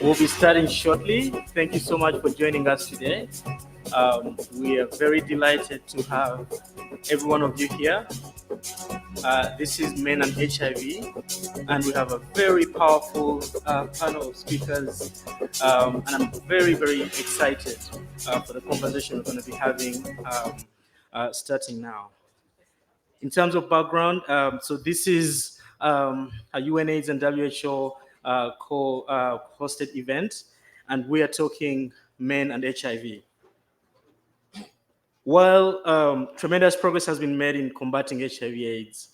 We'll be starting shortly. Thank you so much for joining us today. We are very delighted to have every one of you here. This is Men and HIV, and we have a very powerful panel of speakers, and I'm very, very excited for the conversation we're going to be having starting now. In terms of background, so this is a UNAIDS and WHO co-hosted event, and we are talking men and HIV. While tremendous progress has been made in combating HIV/AIDS,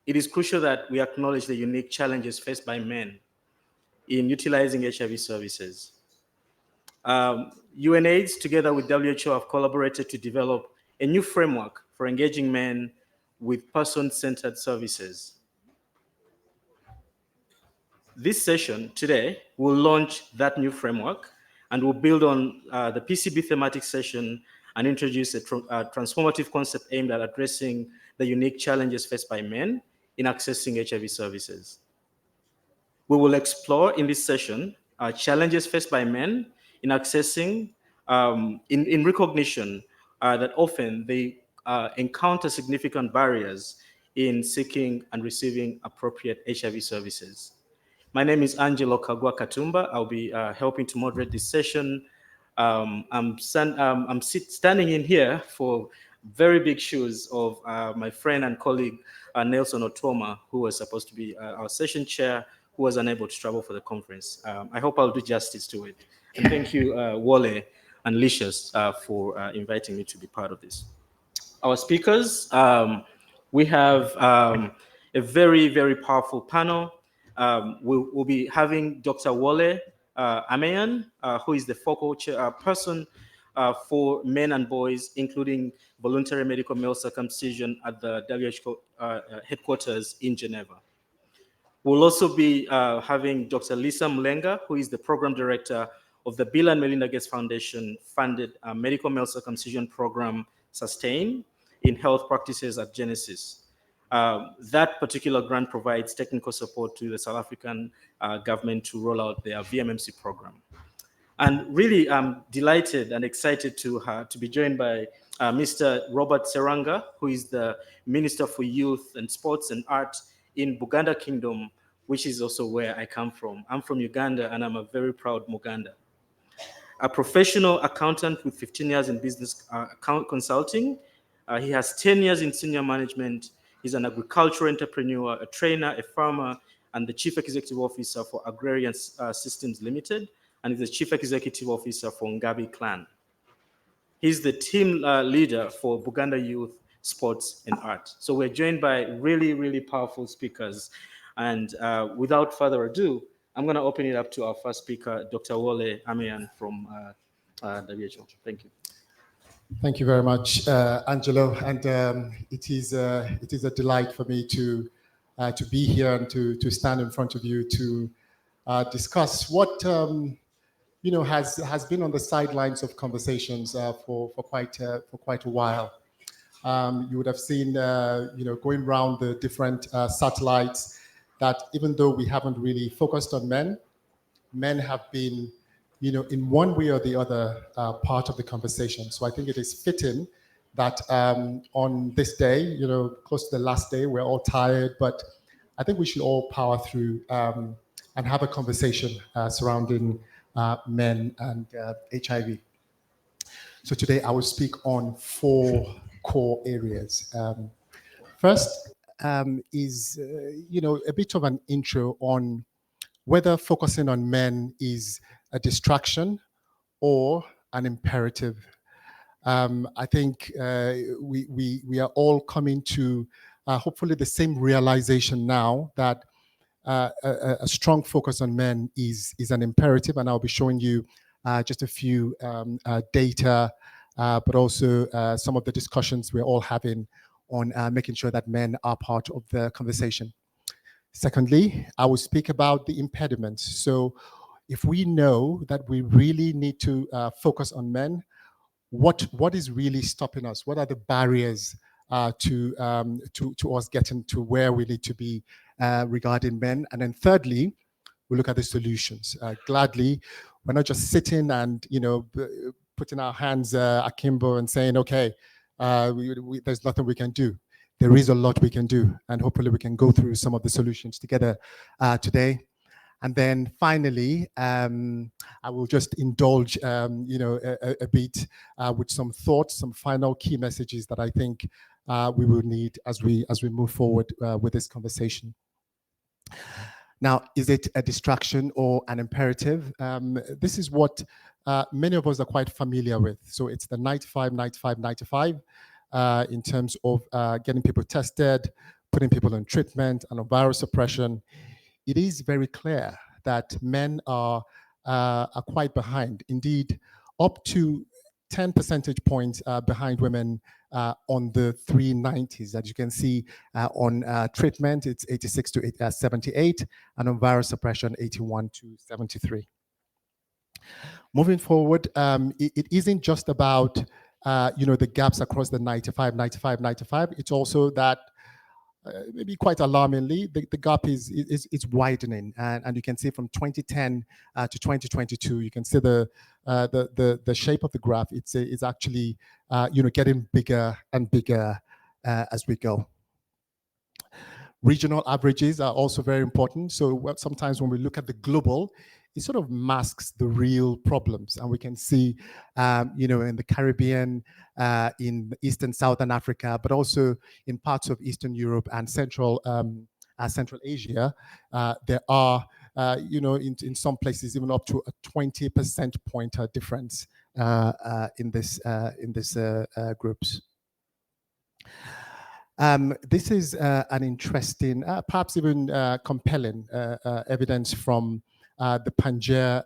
it is crucial that we acknowledge the unique challenges faced by men in utilizing HIV services. UNAIDS, together with WHO, have collaborated to develop a new framework for engaging men with person-centered services. This session today will launch that new framework and will build on the PCB thematic session and introduce a transformative concept aimed at addressing the unique challenges faced by men in accessing HIV services. We will explore in this session challenges faced by men in accessing, in recognition that often they encounter significant barriers in seeking and receiving appropriate HIV services. My name is Angelo Kagwa Katumba. I'll be helping to moderate this session. I'm standing in here for very big shoes of my friend and colleague, Nelson Otoma, who was supposed to be our session chair, who was unable to travel for the conference. I hope I'll do justice to it. And thank you, Wole and Licious, for inviting me to be part of this. Our speakers, we have a very, very powerful panel. We'll be having Dr. Wole AMEYAN, who is the focal person for men and boys, including voluntary medical male circumcision at the WHO headquarters in Geneva. We'll also be having Dr. Lisa Mlenga, who is the program director of the Bill and Melinda Gates Foundation funded medical male circumcision program, SUSTAIN, in health practices at Genesis. That particular grant provides technical support to the South African government to roll out their VMMC program. And really, I'm delighted and excited to be joined by Mr. Robert Seranga, who is the Minister for Youth and Sports and Art in Buganda Kingdom, which is also where I come from. I'm from Uganda, and I'm a very proud Muganda. A professional accountant with 15 years in business consulting. He has 10 years in senior management. He's an agricultural entrepreneur, a trainer, a farmer, and the Chief Executive Officer for Agrarian Systems Limited, and is the Chief Executive Officer for Ngabi Clan. He's the team leader for Buganda Youth, Sports, and Art. So we're joined by really, really powerful speakers. And without further ado, I'm going to open it up to our first speaker, Dr. Wole AMEYAN from WHO. Thank you. Thank you very much, Angelo. And it is a delight for me to be here and to stand in front of you to discuss what has been on the sidelines of conversations for quite a while. You would have seen going around the different satellites that even though we haven't really focused on men have been in one way or the other, part of the conversation. So I think it is fitting that on this day, close to the last day, we're all tired, but I think we should all power through and have a conversation surrounding men and HIV. So today I will speak on 4 core areas. First is, a bit of an intro on whether focusing on men is a distraction or an imperative. I think we are all coming to hopefully the same realization now that a strong focus on men is an imperative, and I'll be showing you just a few data, but also some of the discussions we're all having on making sure that men are part of the conversation. Secondly, I will speak about the impediments. So if we know that we really need to focus on men, what is really stopping us? What are the barriers to us getting to where we need to be regarding men? And then thirdly, we look at the solutions. Gladly, we're not just sitting and, putting our hands akimbo and saying, okay, there's nothing we can do. There is a lot we can do, and hopefully we can go through some of the solutions together today. And then finally, I will just indulge, a bit with some thoughts, some final key messages that I think we will need as we move forward with this conversation. Now, is it a distraction or an imperative? This is what many of us are quite familiar with. So it's the 95, 95, 95 in terms of getting people tested, putting people on treatment and on virus suppression. It is very clear that men are quite behind. Indeed, up to 10 percentage points behind women on the 390s. As you can see, on treatment, it's 86 to 78, and on virus suppression, 81 to 73. Moving forward, it isn't just about the gaps across the 95, 95, 95. It's also that maybe quite alarmingly, the gap is widening, and you can see from 2010 to 2022, you can see the shape of the graph. It's actually getting bigger and bigger as we go. Regional averages are also very important. So sometimes when we look at the global, it sort of masks the real problems. And we can see, in the Caribbean, in Eastern Southern Africa, but also in parts of Eastern Europe and Central Asia, there are, in some places, even up to a 20% point difference in this groups. This is an interesting, perhaps even compelling evidence from the Pangaea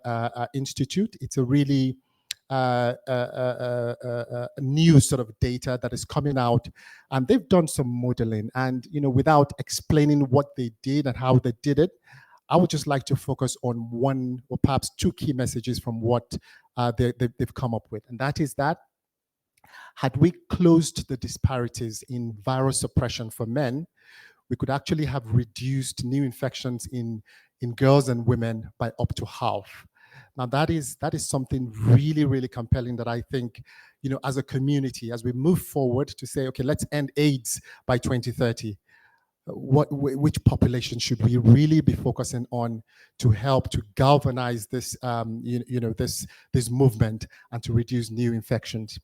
Institute. It's a really new sort of data that is coming out, and they've done some modeling. And without explaining what they did and how they did it, I would just like to focus on one or perhaps two key messages from what they've come up with, and that is that had we closed the disparities in virus suppression for men, we could actually have reduced new infections in girls and women by up to half. Now that is something really, really compelling that I think, as a community, as we move forward to say, okay, let's end AIDS by 2030. Which population should we really be focusing on to help to galvanize this, this movement and to reduce new infections?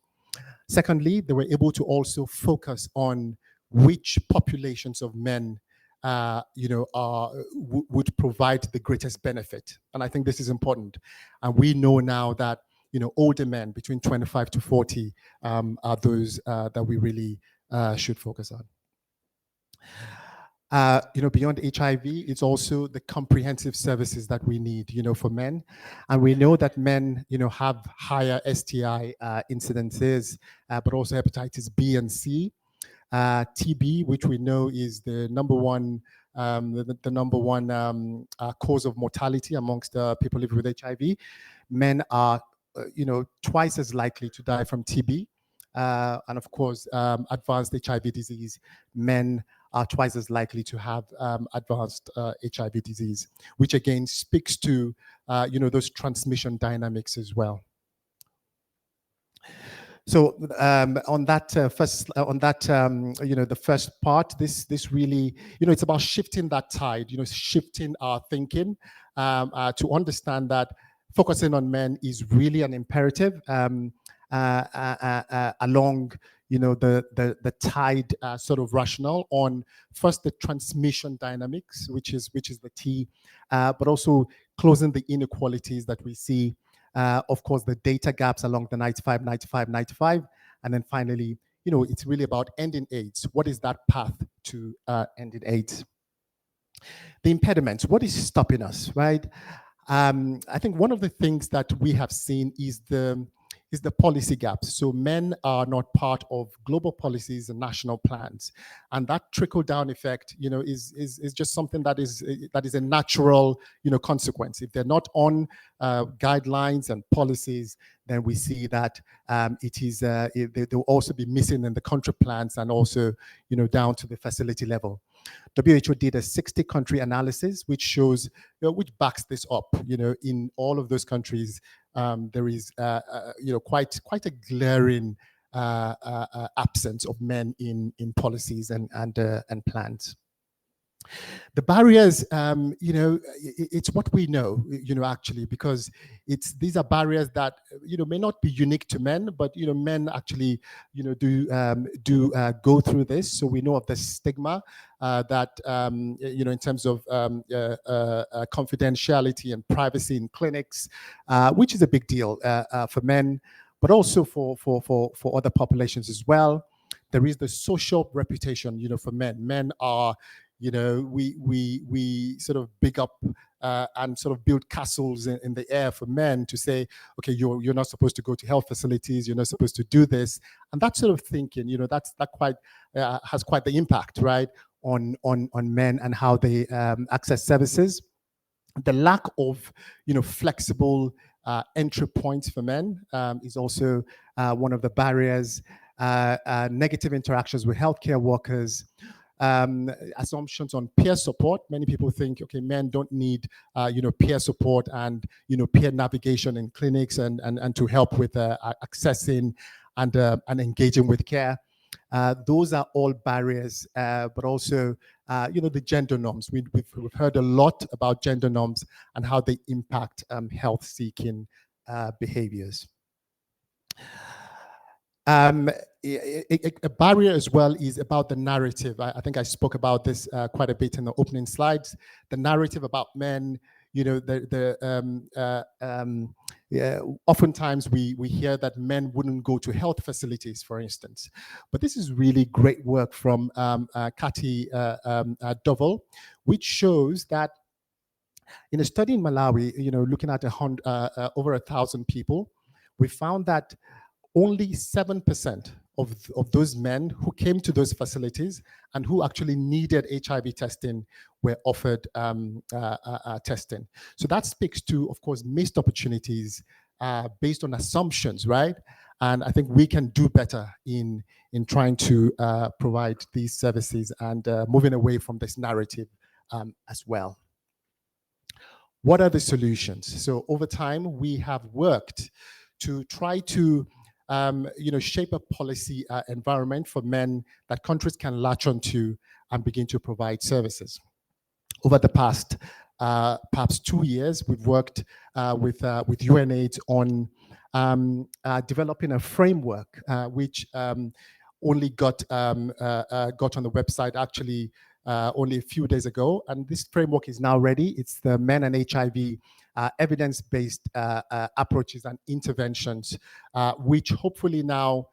Secondly, they were able to also focus on which populations of men would provide the greatest benefit. And I think this is important. And we know now that, older men between 25 to 40 are those that we really should focus on. Beyond HIV, it's also the comprehensive services that we need, for men. And we know that men, have higher STI incidences, but also hepatitis B and C. TB, which we know is the number one, cause of mortality amongst people living with HIV. Men are, twice as likely to die from TB. And of course, advanced HIV disease, men are twice as likely to have advanced HIV disease, which again speaks to, those transmission dynamics as well. So on that the first part, this really, it's about shifting that tide, shifting our thinking to understand that focusing on men is really an imperative along, the tide sort of rationale on first the transmission dynamics, which is the T, but also closing the inequalities that we see. Of course, the data gaps along the 95, 95, 95. And then finally, it's really about ending AIDS. What is that path to ending AIDS? The impediments, what is stopping us, right? I think one of the things that we have seen is the policy gaps. So men are not part of global policies and national plans. And that trickle-down effect, is just something that is a natural, consequence. If they're not on guidelines and policies, then we see that they'll also be missing in the country plans and also, down to the facility level. WHO did a 60-country analysis, which shows, which backs this up. In all of those countries, there is, quite a glaring absence of men in policies and plans. The barriers, it's what we know, actually, because these are barriers that, may not be unique to men, but, men actually, do go through this. So we know of the stigma that, in terms of confidentiality and privacy in clinics, which is a big deal for men, but also for other populations as well. There is the social reputation, for men. Men are, we sort of big up and sort of build castles in the air for men to say, okay, you're not supposed to go to health facilities, you're not supposed to do this, and that sort of thinking, that quite has quite the impact, right, on men and how they access services. The lack of, flexible entry points for men is also one of the barriers. Negative interactions with healthcare workers. Assumptions on peer support. Many people think, okay, men don't need, peer support and, peer navigation in clinics and to help with accessing and engaging with care. Those are all barriers, but also, the gender norms. We've heard a lot about gender norms and how they impact health-seeking behaviors. A barrier as well is about the narrative. I think I spoke about this quite a bit in the opening slides. The narrative about men, oftentimes we hear that men wouldn't go to health facilities, for instance. But this is really great work from Kati Dovell, which shows that in a study in Malawi, looking at over 1,000 people, we found that only 7% of those men who came to those facilities and who actually needed HIV testing were offered testing. So that speaks to, of course, missed opportunities based on assumptions, right? And I think we can do better in trying to provide these services and moving away from this narrative as well. What are the solutions? So over time, we have worked to try to shape a policy environment for men that countries can latch onto and begin to provide services. Over the past perhaps 2 years, we've worked with UNAIDS on developing a framework which only got on the website actually only a few days ago, and this framework is now ready. It's the Men and HIV evidence-based approaches and interventions, which hopefully now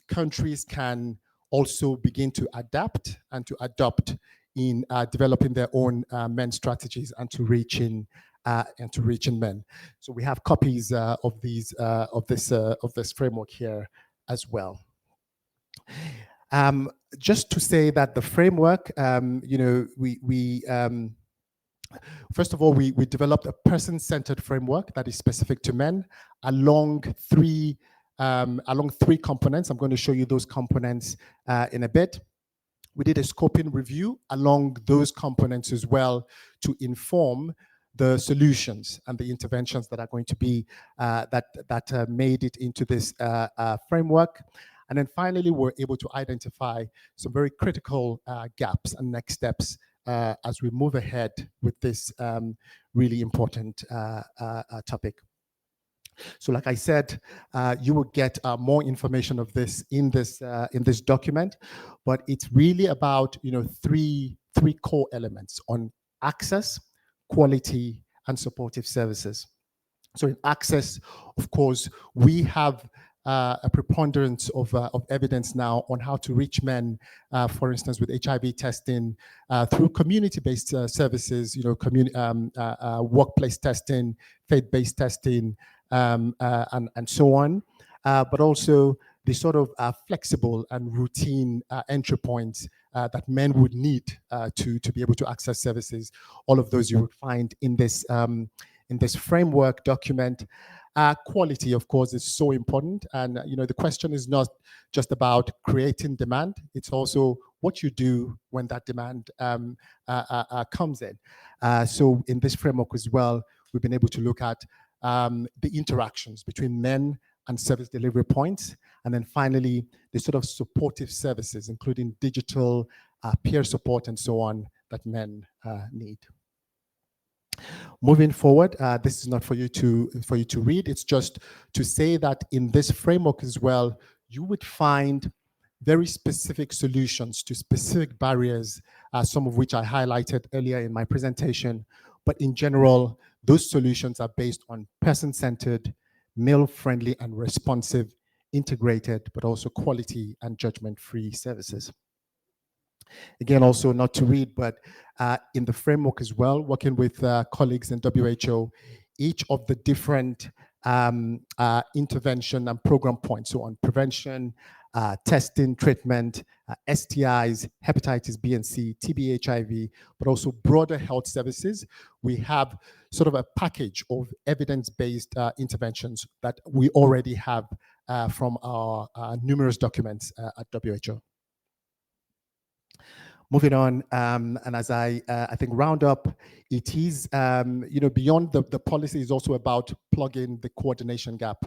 countries can also begin to adapt and to adopt in developing their own men strategies and to reaching men. So we have copies of these of this framework here as well. Just to say that the framework, first of all, we developed a person-centered framework that is specific to men along three components. I'm going to show you those components in a bit. We did a scoping review along those components as well to inform the solutions and the interventions that are going to be that made it into this framework. And then finally, we're able to identify some very critical gaps and next steps as we move ahead with this really important topic. So like I said, you will get more information of this in this document, but it's really about three core elements on access, quality, and supportive services. So in access, of course, we have a preponderance of evidence now on how to reach men, for instance, with HIV testing through community-based services, workplace testing, faith-based testing, and so on, but also the sort of flexible and routine entry points that men would need to be able to access services. All of those you would find in this framework document. Quality, of course, is so important, and the question is not just about creating demand. It's also what you do when that demand comes in. So in this framework as well, we've been able to look at the interactions between men and service delivery points, and then finally, the sort of supportive services, including digital, peer support, and so on, that men need. Moving forward, this is not for you to read. It's just to say that in this framework as well, you would find very specific solutions to specific barriers, some of which I highlighted earlier in my presentation. But in general, those solutions are based on person-centered, male-friendly and responsive, integrated, but also quality and judgment-free services. Again, also not to read, but in the framework as well, working with colleagues in WHO, each of the different intervention and program points, so on prevention, testing, treatment, STIs, hepatitis B and C, TB, HIV, but also broader health services. We have sort of a package of evidence-based interventions that we already have from our numerous documents at WHO. Moving on, and as I think round up, it is, beyond the policy is also about plugging the coordination gap.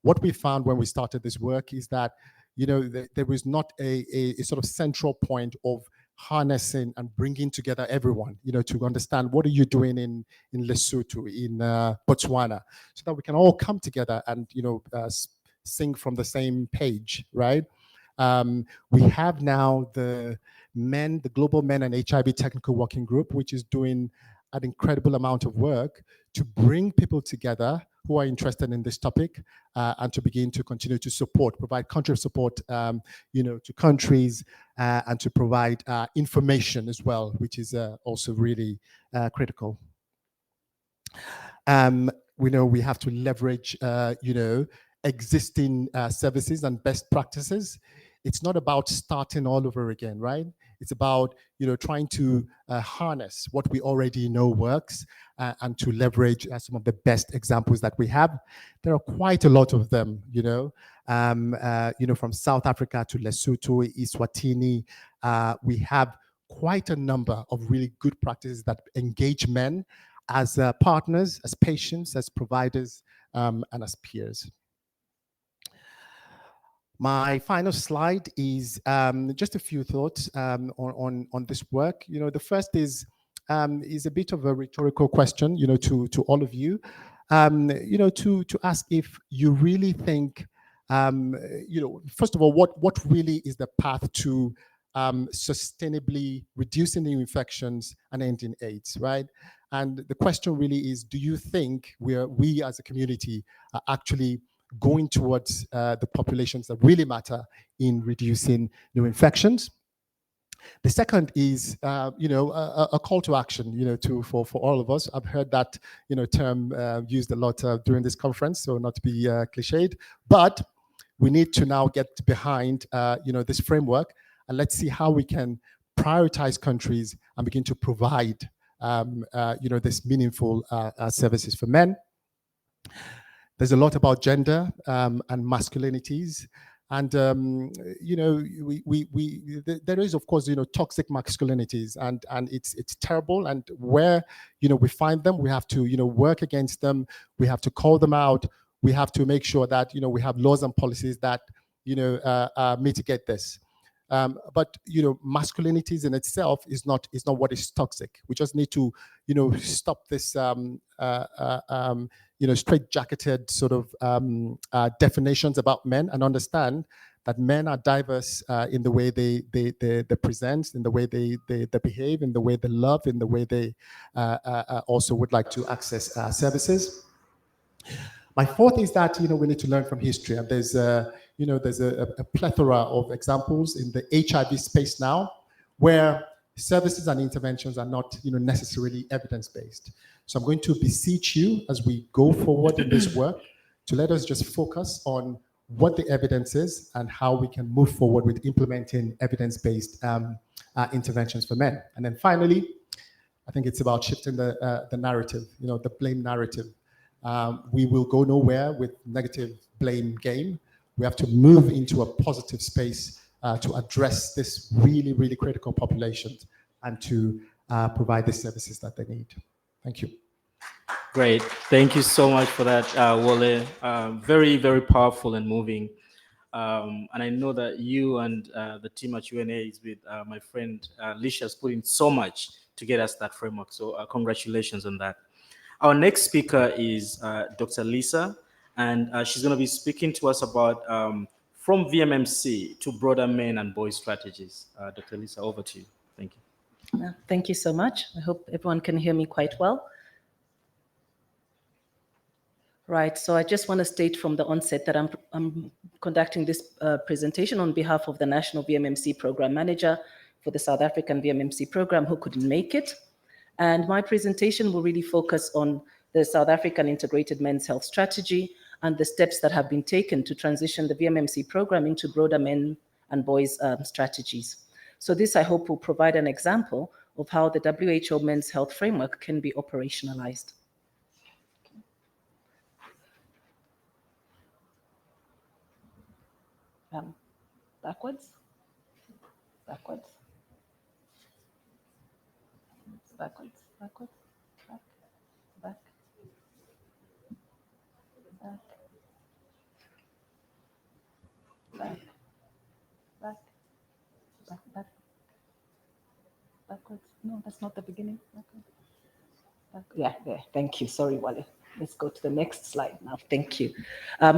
What we found when we started this work is that, there was not a sort of central point of harnessing and bringing together everyone, to understand what are you doing in Lesotho, in Botswana, so that we can all come together and, sing from the same page, right? We have now the Global Men and HIV Technical Working Group, which is doing an incredible amount of work to bring people together who are interested in this topic and to begin to continue to provide country support, to countries and to provide information as well, which is also really critical. We know we have to leverage, existing services and best practices. It's not about starting all over again, right? It's about, trying to harness what we already know works and to leverage some of the best examples that we have. There are quite a lot of them, from South Africa to Lesotho, Eswatini. We have quite a number of really good practices that engage men as partners, as patients, as providers, and as peers. My final slide is just a few thoughts on this work. The first is a bit of a rhetorical question, to all of you, to ask if you really think, first of all, what really is the path to sustainably reducing new infections and ending AIDS, right? And the question really is, do you think we as a community are actually going towards the populations that really matter in reducing new infections? The second is, a call to action, for all of us. I've heard that, term used a lot during this conference, so not to be cliched, but we need to now get behind, this framework, and let's see how we can prioritize countries and begin to provide, this meaningful services for men. There's a lot about gender and masculinities, and there is, of course, toxic masculinities, and it's terrible. And where we find them, we have to work against them. We have to call them out. We have to make sure that we have laws and policies that mitigate this. But masculinities in itself is not what is toxic. We just need to stop this straight-jacketed sort of definitions about men and understand that men are diverse in the way they present, in the way they behave, in the way they love, in the way they also would like to access services. My fourth is that we need to learn from history, and there's a plethora of examples in the HIV space now where services and interventions are not necessarily evidence-based. So I'm going to beseech you as we go forward in this work to let us just focus on what the evidence is and how we can move forward with implementing evidence-based interventions for men. And then finally, I think it's about shifting the narrative, the blame narrative. We will go nowhere with negative blame game. We have to move into a positive space to address this really, really critical population and to provide the services that they need. Thank you. Great. Thank you so much for that, Wole. Very, very powerful and moving. And I know that you and the team at UNA is with my friend Lisha has put in so much to get us that framework. So congratulations on that. Our next speaker is Dr. Lisa, and she's going to be speaking to us about from VMMC to broader men and boys strategies. Dr. Lisa, over to you. Thank you. Thank you so much. I hope everyone can hear me quite well. Right, so I just want to state from the onset that I'm conducting this presentation on behalf of the National VMMC Program Manager for the South African VMMC program who couldn't make it. And my presentation will really focus on the South African Integrated Men's Health Strategy and the steps that have been taken to transition the VMMC program into broader men and boys strategies. So this, I hope, will provide an example of how the WHO Men's Health Framework can be operationalized. Backwards, backwards, backwards, backwards, back, back, back, back, back, back, back, backwards. No, that's not the beginning. Backwards. Back. Yeah, there. Thank you. Sorry, Wole. Let's go to the next slide now. Thank you.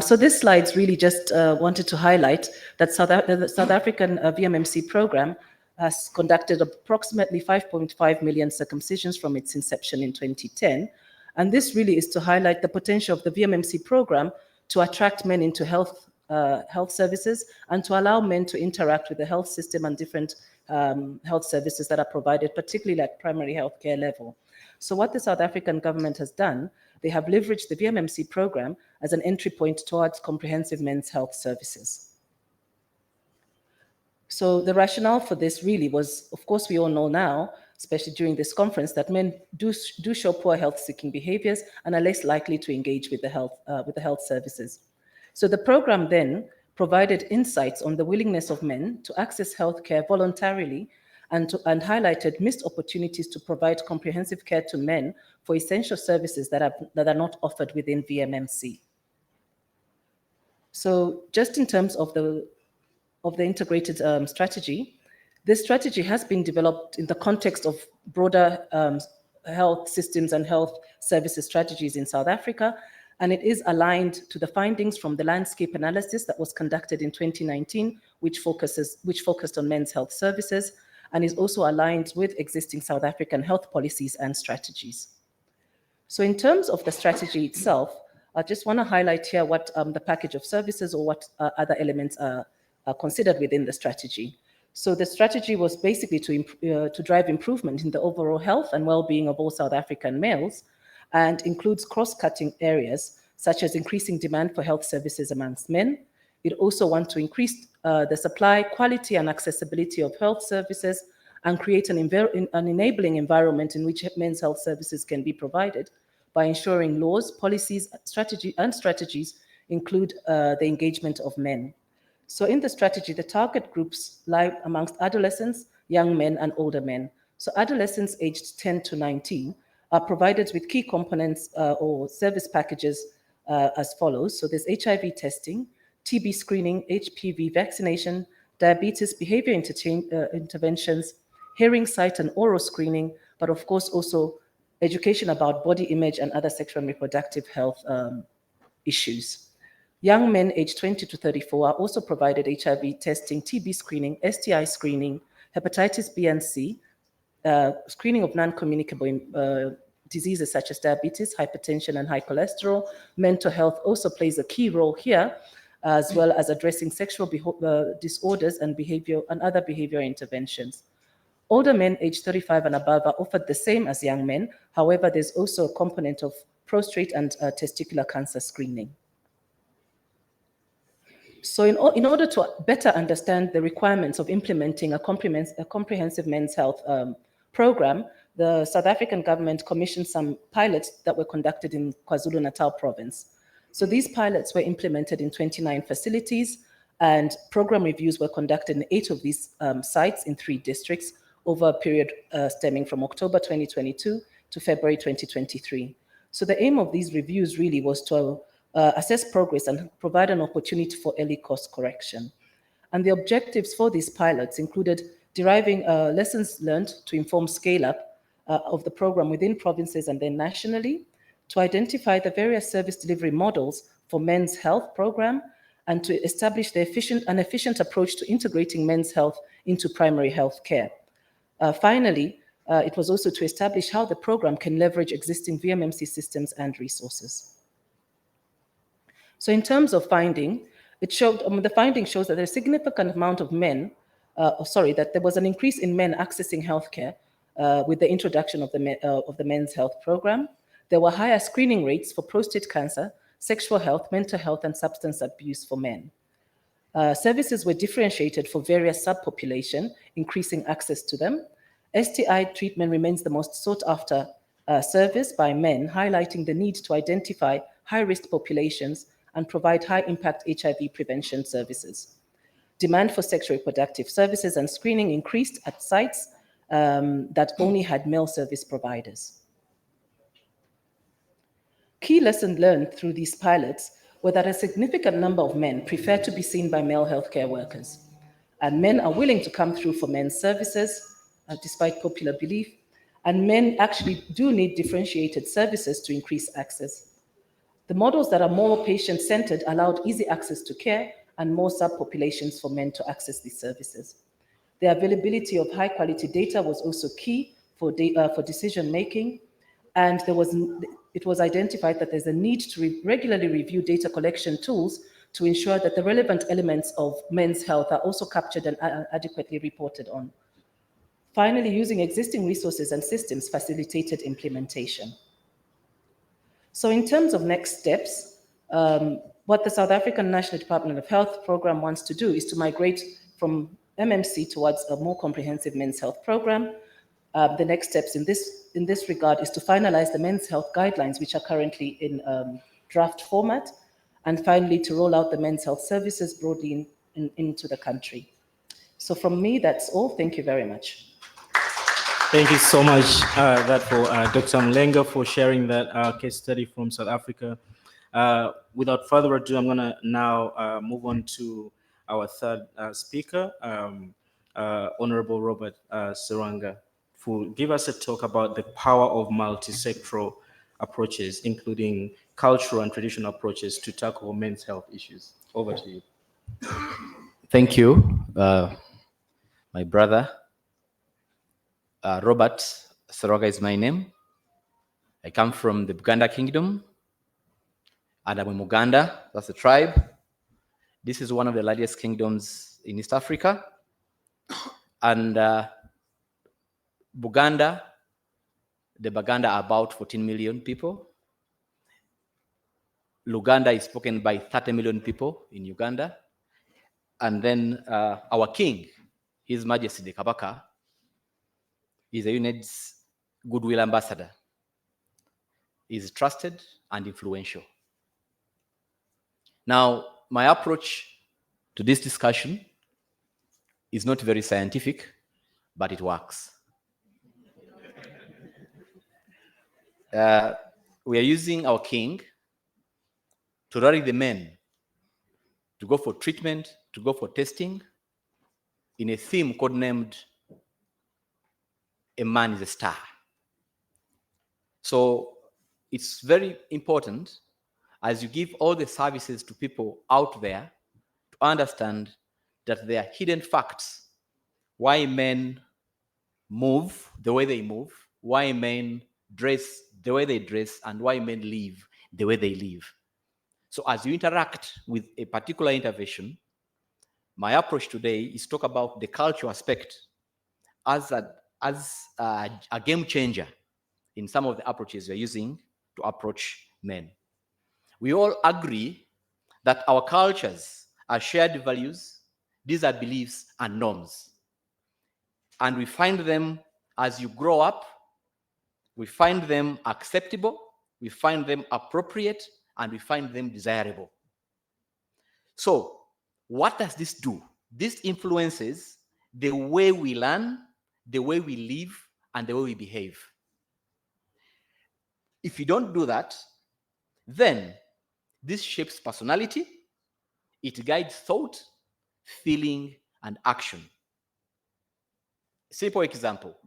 So this slide's really just wanted to highlight that the South African VMMC program has conducted approximately 5.5 million circumcisions from its inception in 2010. And this really is to highlight the potential of the VMMC program to attract men into health services and to allow men to interact with the health system and different health services that are provided, particularly at primary healthcare level. So what the South African government has done, they have leveraged the VMMC program as an entry point towards comprehensive men's health services. So the rationale for this really was, of course, we all know now, especially during this conference, that men do show poor health-seeking behaviors and are less likely to engage with the health services. So the program then provided insights on the willingness of men to access healthcare voluntarily and highlighted missed opportunities to provide comprehensive care to men for essential services that are not offered within VMMC. So just in terms of the integrated strategy, this strategy has been developed in the context of broader health systems and health services strategies in South Africa, and it is aligned to the findings from the landscape analysis that was conducted in 2019, which focused on men's health services, and is also aligned with existing South African health policies and strategies. So in terms of the strategy itself, I just want to highlight here what the package of services or what other elements are considered within the strategy. So the strategy was basically to drive improvement in the overall health and well-being of all South African males, and includes cross-cutting areas such as increasing demand for health services amongst men. It also wants to increase the supply, quality, and accessibility of health services and create an enabling environment in which men's health services can be provided by ensuring laws, policies, strategies include the engagement of men. So in the strategy, the target groups lie amongst adolescents, young men, and older men. So adolescents aged 10 to 19 are provided with key components or service packages as follows. So there's HIV testing, TB screening, HPV vaccination, diabetes, behavior interventions, hearing, sight, and oral screening, but of course also education about body image and other sexual and reproductive health issues. Young men aged 20 to 34 are also provided HIV testing, TB screening, STI screening, hepatitis B and C, screening of non-communicable diseases such as diabetes, hypertension, and high cholesterol. Mental health also plays a key role here, as well as addressing sexual disorders and other behavioral interventions. Older men aged 35 and above are offered the same as young men. However, there's also a component of prostate and testicular cancer screening. So in order to better understand the requirements of implementing a comprehensive men's health program, the South African government commissioned some pilots that were conducted in KwaZulu-Natal province. So these pilots were implemented in 29 facilities, And program reviews were conducted in 8 of these sites in 3 districts over a period stemming from October 2022 to February 2023. So the aim of these reviews really was to assess progress and provide an opportunity for early course correction. And the objectives for these pilots included deriving lessons learned to inform scale-up of the program within provinces and then nationally, to identify the various service delivery models for men's health program, and to establish an efficient approach to integrating men's health into primary health care. Finally, it was also to establish how the program can leverage existing VMMC systems and resources. So in terms of finding, it showed, the finding shows that there's a significant amount of men, that there was an increase in men accessing healthcare with the introduction of the men's health program. There were higher screening rates for prostate cancer, sexual health, mental health, and substance abuse for men. Services were differentiated for various subpopulation, increasing access to them. STI treatment remains the most sought after service by men, highlighting the need to identify high-risk populations and provide high-impact HIV prevention services. Demand for sexual reproductive services and screening increased at sites that only had male service providers. Key lessons learned through these pilots were that a significant number of men prefer to be seen by male healthcare workers, and men are willing to come through for men's services, despite popular belief, and men actually do need differentiated services to increase access. The models that are more patient-centered allowed easy access to care and more subpopulations for men to access these services. The availability of high-quality data was also key for decision-making, and it was identified that there's a need to regularly review data collection tools to ensure that the relevant elements of men's health are also captured and adequately reported on. Finally, using existing resources and systems facilitated implementation. So in terms of next steps, what the South African National Department of Health program wants to do is to migrate from MMC towards a more comprehensive men's health program. The next steps in this regard is to finalize the men's health guidelines, which are currently in draft format, and finally to roll out the men's health services broadly into the country. So from me, that's all. Thank you very much. Thank you so much, Dr. Mlenga, for sharing that case study from South Africa. Without further ado, I'm going to now move on to our third speaker, Honorable Robert Serwanga, who give us a talk about the power of multi-sectoral approaches, including cultural and traditional approaches to tackle men's health issues. Over to you. Thank you, my brother. Robert Serwanga is my name. I come from the Buganda Kingdom, and I'm in Muganda, that's a tribe. This is one of the largest kingdoms in East Africa. And Buganda, the Baganda are about 14 million people. Luganda is spoken by 30 million people in Uganda. And then our king, His Majesty the Kabaka, is a UNAIDS goodwill ambassador. Is trusted and influential. Now, my approach to this discussion is not very scientific, but it works. We are using our king to rally the men to go for treatment, to go for testing, in a theme codenamed "A Man is a Star." So it's very important as you give all the services to people out there to understand that there are hidden facts why men move the way they move, why men dress the way they dress, and why men live the way they live. So as you interact with a particular intervention, my approach today is to talk about the cultural aspect as a game changer in some of the approaches we're using to approach men. We all agree that our cultures are shared values, these are beliefs and norms. And we find them as you grow up, we find them acceptable, we find them appropriate, and we find them desirable. So What does this do? This influences the way we learn, the way we live, and the way we behave. If you don't do that, then this shapes personality, it guides thought, feeling, and action. Simple example.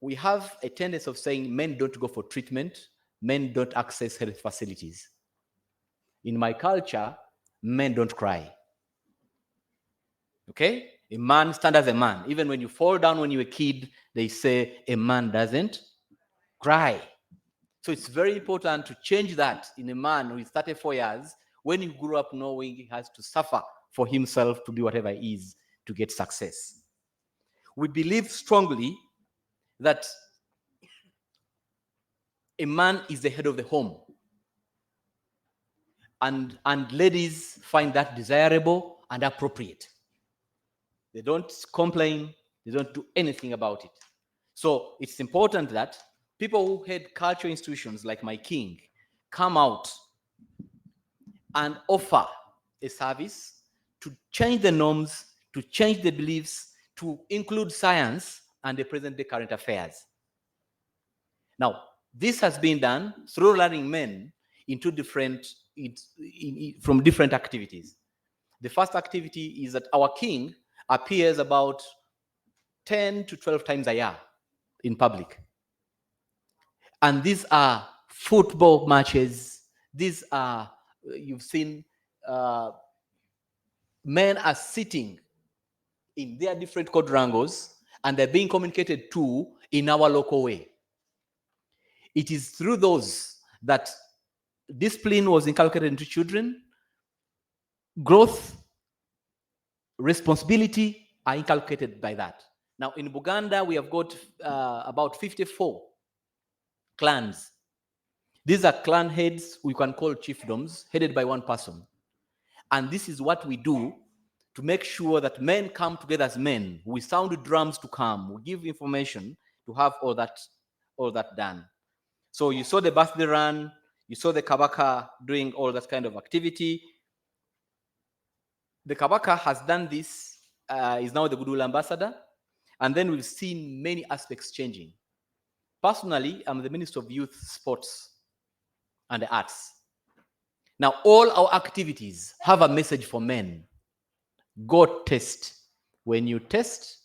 We have a tendency of saying men don't go for treatment, men don't access health facilities. In my culture, men don't cry. Okay? A man stands as a man. Even when you fall down when you're a kid, they say a man doesn't cry. So it's very important to change that in a man who is 34 years, when he grew up knowing he has to suffer for himself to do whatever he is to get success. We believe strongly that a man is the head of the home. And ladies find that desirable and appropriate. They don't complain, they don't do anything about it. So it's important that people who head cultural institutions like my king come out and offer a service to change the norms, to change the beliefs, to include science and the present-day current affairs. Now, this has been done through learning men into from different activities. The first activity is that our king appears about 10 to 12 times a year in public. And these are football matches. These are, you've seen, men are sitting in their different quadrangles and they're being communicated to in our local way. It is through those that discipline was inculcated into children, growth, responsibility are inculcated by that. Now, in Buganda, we have got about 54 clans. These are clan heads we can call chiefdoms, headed by one person. And this is what we do to make sure that men come together as men. We sound drums to come. We give information to have all that done. So you saw the birthday run. You saw the Kabaka doing all that kind of activity. The Kabaka has done this, is now the Goodwill Ambassador. And then we've seen many aspects changing. Personally, I'm the Minister of Youth, Sports, and the Arts. Now, all our activities have a message for men. Go test. When you test,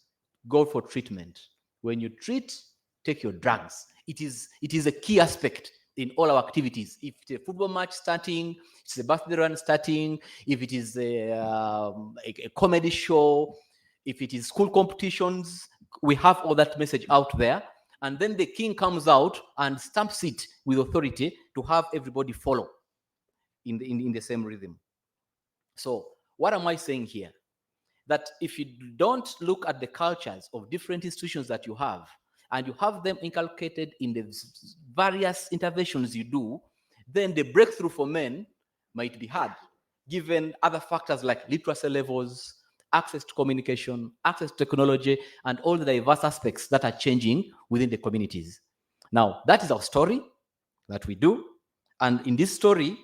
go for treatment. When you treat, take your drugs. It is a key aspect in all our activities. If it's a football match starting, it's a birthday run starting, if it is a comedy show, if it is school competitions, we have all that message out there. And then the king comes out and stamps it with authority to have everybody follow in the same rhythm. So what am I saying here? That if you don't look at the cultures of different institutions that you have, and you have them inculcated in the various interventions you do, then the breakthrough for men might be hard, given other factors like literacy levels, access to communication, access to technology, and all the diverse aspects that are changing within the communities. Now, that is our story that we do. And in this story,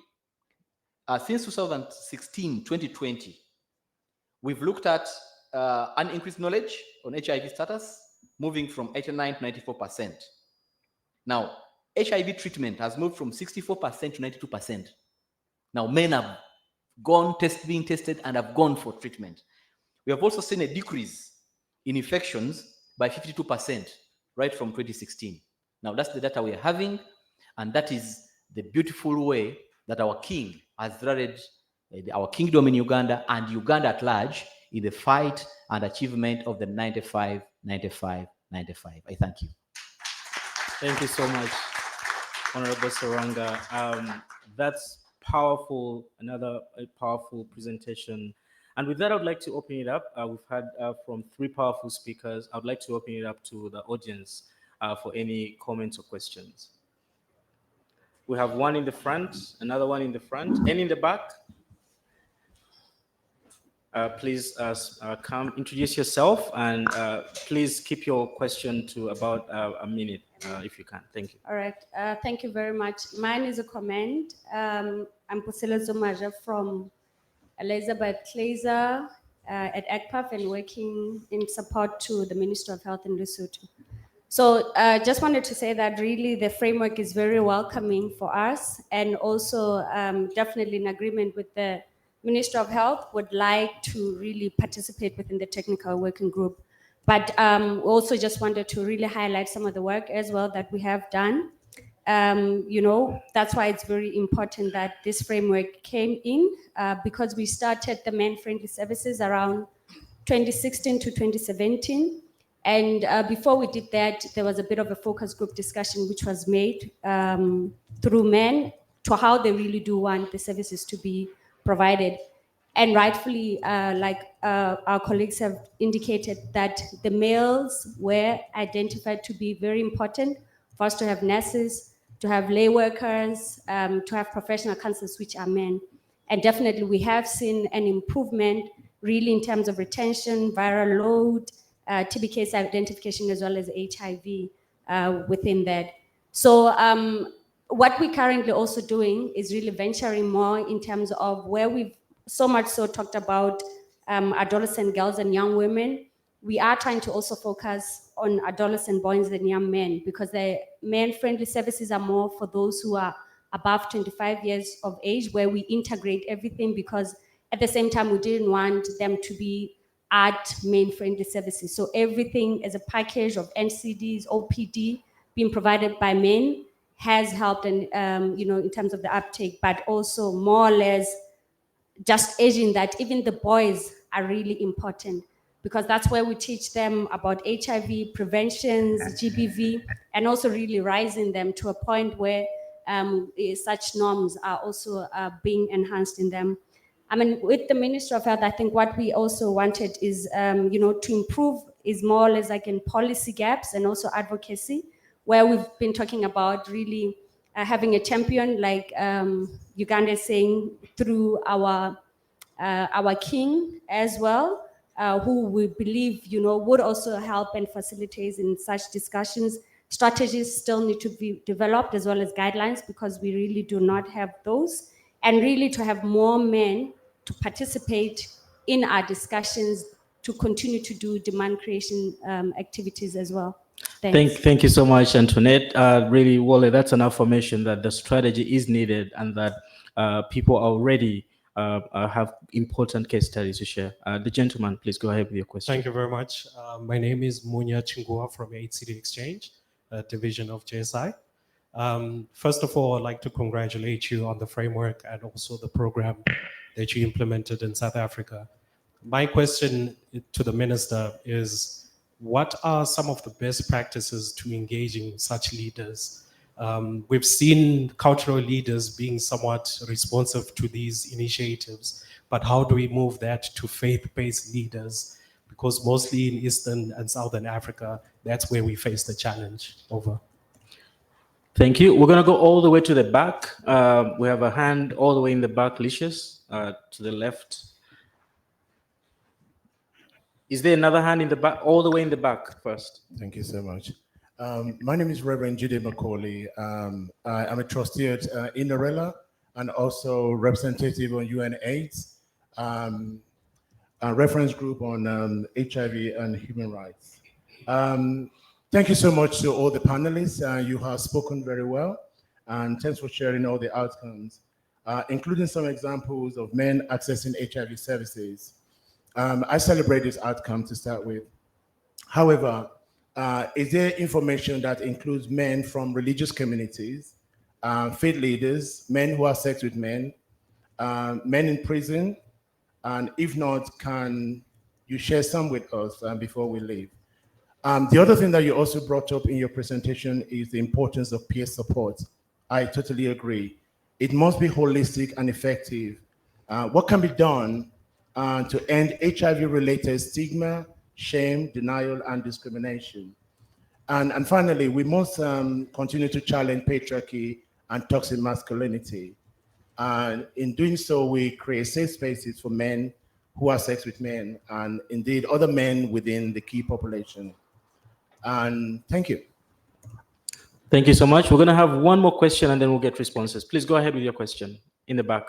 since 2016, 2020, we've looked at an increased knowledge on HIV status, moving from 89 to 94%. Now, HIV treatment has moved from 64% to 92%. Now, men have gone being tested and have gone for treatment. We have also seen a decrease in infections by 52%, right from 2016. Now, that's the data we are having, and that is the beautiful way that our king has started our kingdom in Uganda and Uganda at large in the fight and achievement of the 95, 95, 95. I thank you. Thank you so much, Honorable Saranga. That's powerful, another powerful presentation. And with that, I'd like to open it up. We've had from 3 powerful speakers. I'd like to open it up to the audience for any comments or questions. We have one in the front, another one in the front, and in the back. Please come introduce yourself, and please keep your question to about a minute if you can. Thank you. All right. Thank you very much. Mine is a comment. I'm Pusela Zomaja from Elizabeth Kleiser at ECPAF and working in support to the Minister of Health in Lesotho. So just wanted to say that really the framework is very welcoming for us, and also definitely in agreement with the Minister of Health, would like to really participate within the technical working group. But we also just wanted to really highlight some of the work as well that we have done. You know, that's why it's very important that this framework came in, because we started the men-friendly services around 2016 to 2017. And before we did that, there was a bit of a focus group discussion which was made through men to how they really do want the services to be provided. And rightfully, our colleagues have indicated, that the males were identified to be very important for us to have nurses, to have lay workers, to have professional counselors, which are men. And definitely we have seen an improvement really in terms of retention, viral load, TB case identification, as well as HIV within that. So what we're currently also doing is really venturing more in terms of where we've so much so talked about adolescent girls and young women. We are trying to also focus on adolescent boys and young men, because the men-friendly services are more for those who are above 25 years of age, where we integrate everything, because at the same time, we didn't want them to be at men-friendly services. So everything as a package of NCDs, OPD being provided by men has helped, and you know, in terms of the uptake, but also more or less just urging that even the boys are really important, because that's where we teach them about HIV preventions, GBV, and also really rising them to a point where such norms are also being enhanced in them. I mean, with the Ministry of Health, I think what we also wanted is, you know, to improve is more or less like in policy gaps and also advocacy, where we've been talking about really having a champion, like Uganda is saying, through our king as well, who we believe, you know, would also help and facilitate in such discussions. Strategies still need to be developed, as well as guidelines, because we really do not have those. And really to have more men to participate in our discussions, to continue to do demand creation activities as well. Thanks. Thank you so much, Antoinette. Really, Wole, that's an affirmation that the strategy is needed, and that people already have important case studies to share. The gentleman, please go ahead with your question. Thank you very much. My name is Munya Chingua from 8 City Exchange, division of JSI. First of all, I'd like to congratulate you on the framework and also the program that you implemented in South Africa. My question to the minister is, what are some of the best practices to engaging such leaders? We've seen cultural leaders being somewhat responsive to these initiatives, but how do we move that to faith-based leaders? Because mostly in Eastern and Southern Africa, that's where we face the challenge. Over. Thank you. We're going to go all the way to the back. We have a hand all the way in the back, Licious, to the left. Is there another hand in the back, all the way in the back first? Thank you so much. My name is Reverend Jude Macaulay. I'm a trustee at INARELA and also representative on UNAIDS, a reference group on HIV and human rights. Thank you so much to all the panelists. You have spoken very well, and thanks for sharing all the outcomes, including some examples of men accessing HIV services. I celebrate this outcome to start with. However, is there information that includes men from religious communities, faith leaders, men who have sex with men, men in prison? And if not, can you share some with us before we leave? The other thing that you also brought up in your presentation is the importance of peer support. I totally agree. It must be holistic and effective. What can be done to end HIV-related stigma, shame, denial, and discrimination? And finally, we must continue to challenge patriarchy and toxic masculinity. And in doing so, we create safe spaces for men who have sex with men, and indeed other men within the key population. And thank you. Thank you so much. We're going to have one more question and then we'll get responses. Please go ahead with your question in the back.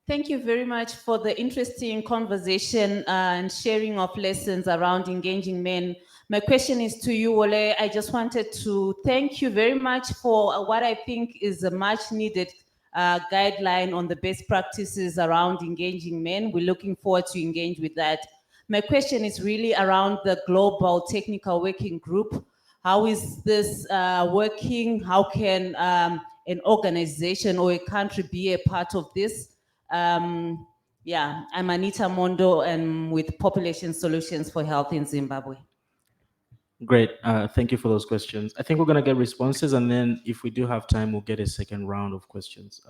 Thank you very much for the interesting conversation and sharing of lessons around engaging men. My question is to you, Wole. I just wanted to thank you very much for what I think is a much needed guideline on the best practices around engaging men. We're looking forward to engage with that. My question is really around the Global Technical Working Group. How is this working? How can an organization or a country be a part of this? Yeah, I'm Anita Mondo and with Population Solutions for Health in Zimbabwe. Great. Thank you for those questions. I think we're going to get responses, and then if we do have time, we'll get a second round of questions.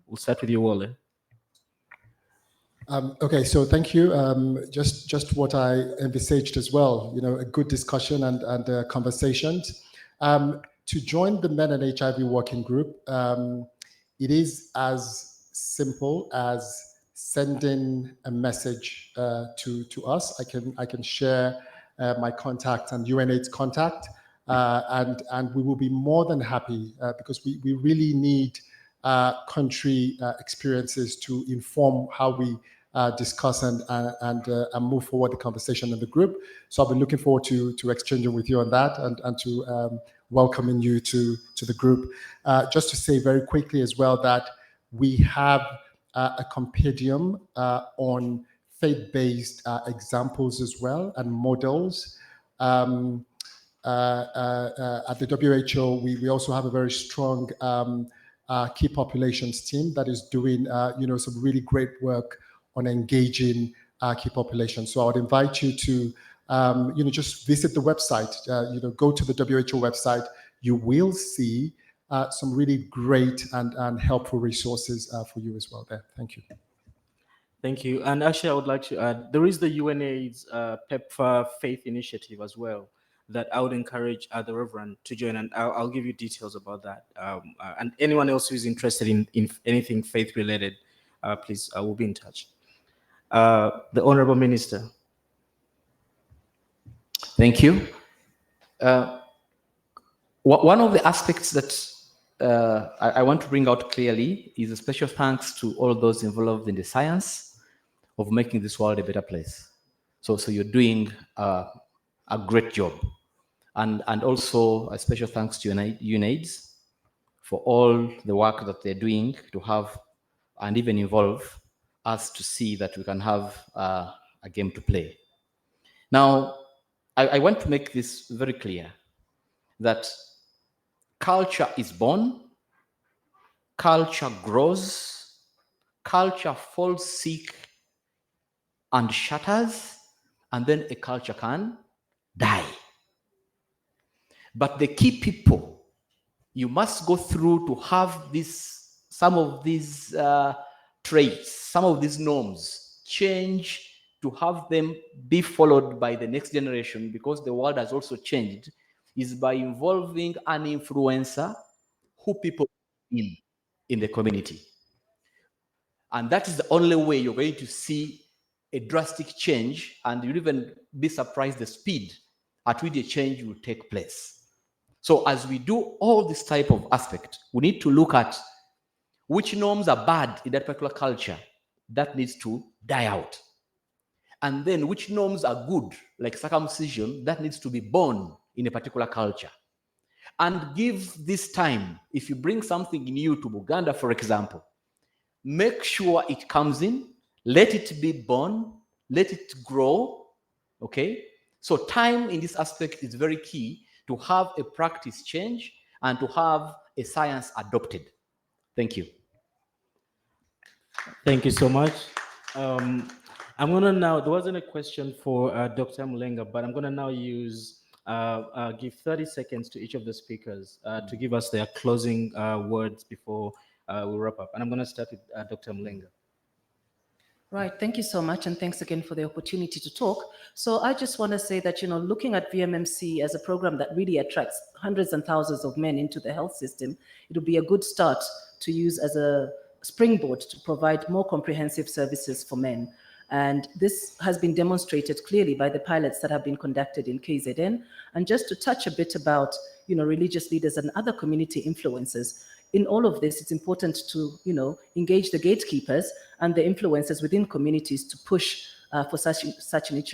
We'll start with you, Wole. Okay, so thank you. Just what I envisaged as well, you know, a good discussion and conversations. To join the Men and HIV Working Group, it is as simple as sending a message to us. I can share my contact and UNAIDS contact, and we will be more than happy because we really need country experiences to inform how we discuss and move forward the conversation in the group. So I'll be looking forward to exchanging with you on that and to welcoming you to the group. Just to say very quickly as well that we have a compendium on faith-based examples as well and models. At the WHO, we also have a very strong key populations team that is doing you know, some really great work on engaging key populations. So I would invite you to you know, just visit the website. You know, go to the WHO website. You will see some really great and helpful resources for you as well there. Thank you. Thank you. And actually, I would like to add, there is the UNAIDS PEPFAR Faith Initiative as well that I would encourage the Reverend to join, and I'll give you details about that. And anyone else who is interested in anything faith-related, please, I will be in touch. The Honorable Minister. Thank you. One of the aspects that I want to bring out clearly is a special thanks to all those involved in the science of making this world a better place. So you're doing a great job. And also a special thanks to UNAIDS for all the work that they're doing to have and even involve us to see that we can have a game to play. Now, I want to make this very clear that culture is born, culture grows, culture falls sick and shatters, and then a culture can die. But the key people you must go through to have some of these traits, some of these norms change, to have them be followed by the next generation, because the world has also changed, is by involving an influencer who people in the community. And that is the only way you're going to see a drastic change, and you'll even be surprised the speed at which the change will take place. So as we do all this type of aspect, we need to look at which norms are bad in that particular culture that needs to die out. And then which norms are good, like circumcision, that needs to be born in a particular culture. And give this time. If you bring something new to Buganda, for example, make sure it comes in, let it be born, let it grow, okay? So time in this aspect is very key to have a practice change and to have a science adopted. Thank you. Thank you so much. I'm going to now, there wasn't a question for Dr. Mulenga, but I'm going to now give 30 seconds to each of the speakers to give us their closing words before we wrap up. And I'm going to start with Dr. Mulenga. Right, thank you so much, and thanks again for the opportunity to talk. So I just want to say that, you know, looking at VMMC as a program that really attracts hundreds and thousands of men into the health system, it would be a good start to use as a springboard to provide more comprehensive services for men. And this has been demonstrated clearly by the pilots that have been conducted in KZN. And just to touch a bit about, you know, religious leaders and other community influencers, in all of this, it's important to, engage the gatekeepers and the influencers within communities to push for such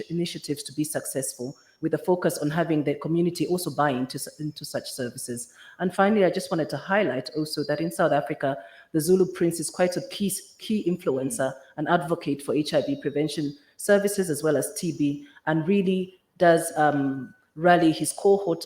initiatives to be successful, with a focus on having the community also buy into such services. And finally, I just wanted to highlight also that in South Africa, the Zulu Prince is quite a key influencer and advocate for HIV prevention services as well as TB, and really does rally his cohort